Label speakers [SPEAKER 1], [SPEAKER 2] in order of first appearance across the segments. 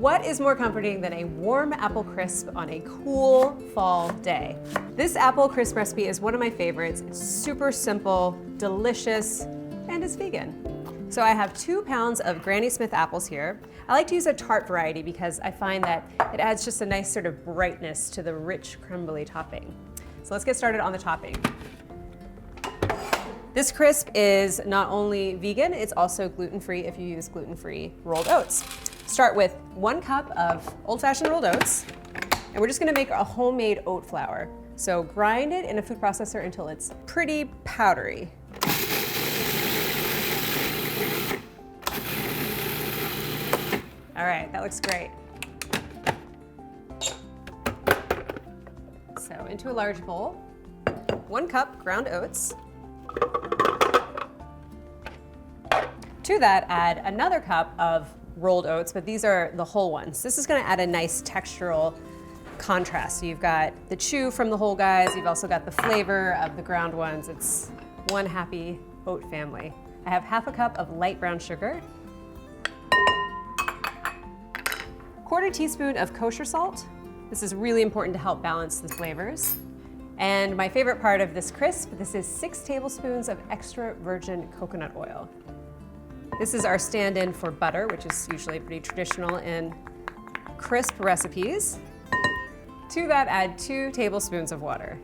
[SPEAKER 1] What is more comforting than a warm apple crisp on a cool fall day? This apple crisp recipe is one of my favorites. It's super simple, delicious, and it's vegan. So I have 2 pounds of Granny Smith apples here. I like to use a tart variety because I find that it adds just a nice sort of brightness to the rich crumbly topping. So let's get started on the topping. This crisp is not only vegan, it's also gluten-free if you use gluten-free rolled oats. Start with 1 cup of old-fashioned rolled oats, and we're just gonna make a homemade oat flour. So grind it in a food processor until it's pretty powdery. All right, that looks great. So into a large bowl, 1 cup ground oats. To that, add another cup of rolled oats, but these are the whole ones. This is gonna add a nice textural contrast. So you've got the chew from the whole guys, you've also got the flavor of the ground ones. It's one happy oat family. I have 1/2 cup of light brown sugar, 1/4 teaspoon of kosher salt. This is really important to help balance the flavors. And my favorite part of this crisp, this is 6 tablespoons of extra virgin coconut oil. This is our stand-in for butter, which is usually pretty traditional in crisp recipes. To that, add 2 tablespoons of water.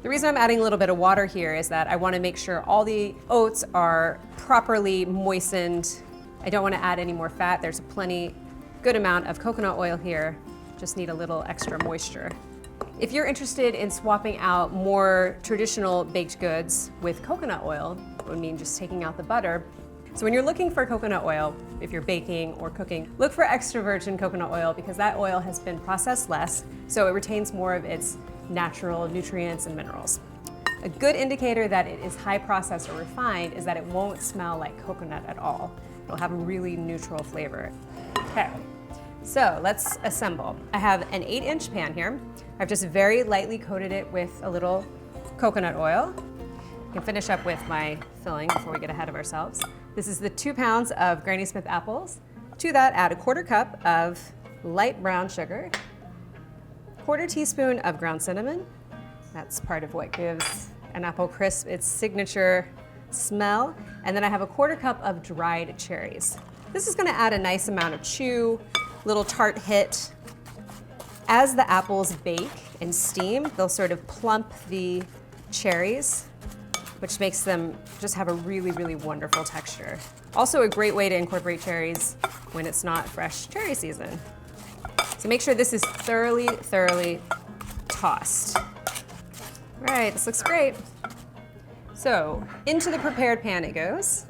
[SPEAKER 1] The reason I'm adding a little bit of water here is that I want to make sure all the oats are properly moistened. I don't want to add any more fat. There's a good amount of coconut oil here. Just need a little extra moisture. If you're interested in swapping out more traditional baked goods with coconut oil, it would mean just taking out the butter. So when you're looking for coconut oil, if you're baking or cooking, look for extra virgin coconut oil because that oil has been processed less, so it retains more of its natural nutrients and minerals. A good indicator that it is high processed or refined is that it won't smell like coconut at all. It'll have a really neutral flavor. Okay. So let's assemble. I have an 8-inch pan here. I've just very lightly coated it with a little coconut oil. I can finish up with my filling before we get ahead of ourselves. This is the 2 pounds of Granny Smith apples. To that, add 1/4 cup of light brown sugar, 1/4 teaspoon of ground cinnamon. That's part of what gives an apple crisp its signature smell. And then I have 1/4 cup of dried cherries. This is gonna add a nice amount of chew, little tart hit. As the apples bake and steam, they'll sort of plump the cherries, which makes them just have a really, really wonderful texture. Also a great way to incorporate cherries when it's not fresh cherry season. So make sure this is thoroughly tossed. All right, this looks great. So into the prepared pan it goes.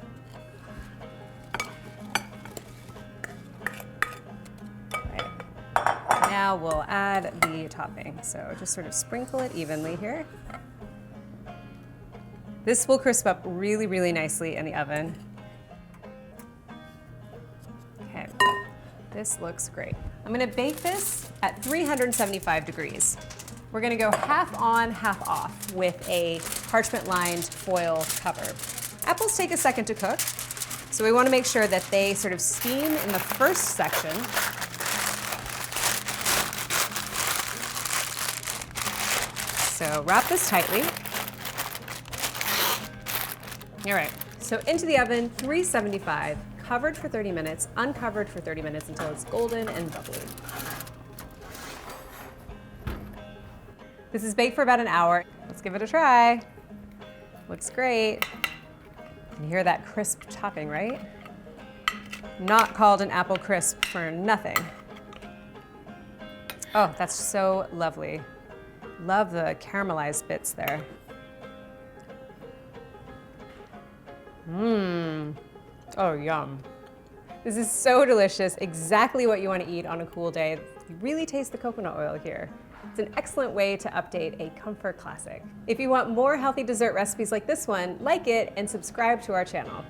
[SPEAKER 1] Now we'll add the topping. So just sort of sprinkle it evenly here. This will crisp up really, really nicely in the oven. Okay, this looks great. I'm gonna bake this at 375 degrees. We're gonna go half on, half off with a parchment-lined foil cover. Apples take a second to cook, so we wanna make sure that they sort of steam in the first section. So wrap this tightly. All right, so into the oven, 375, covered for 30 minutes, uncovered for 30 minutes until it's golden and bubbly. This is baked for about an hour. Let's give it a try. Looks great. You hear that crisp topping, right? Not called an apple crisp for nothing. Oh, that's so lovely. Love the caramelized bits there. Mmm. Oh, yum. This is so delicious, exactly what you want to eat on a cool day. You really taste the coconut oil here. It's an excellent way to update a comfort classic. If you want more healthy dessert recipes like this one, like it and subscribe to our channel.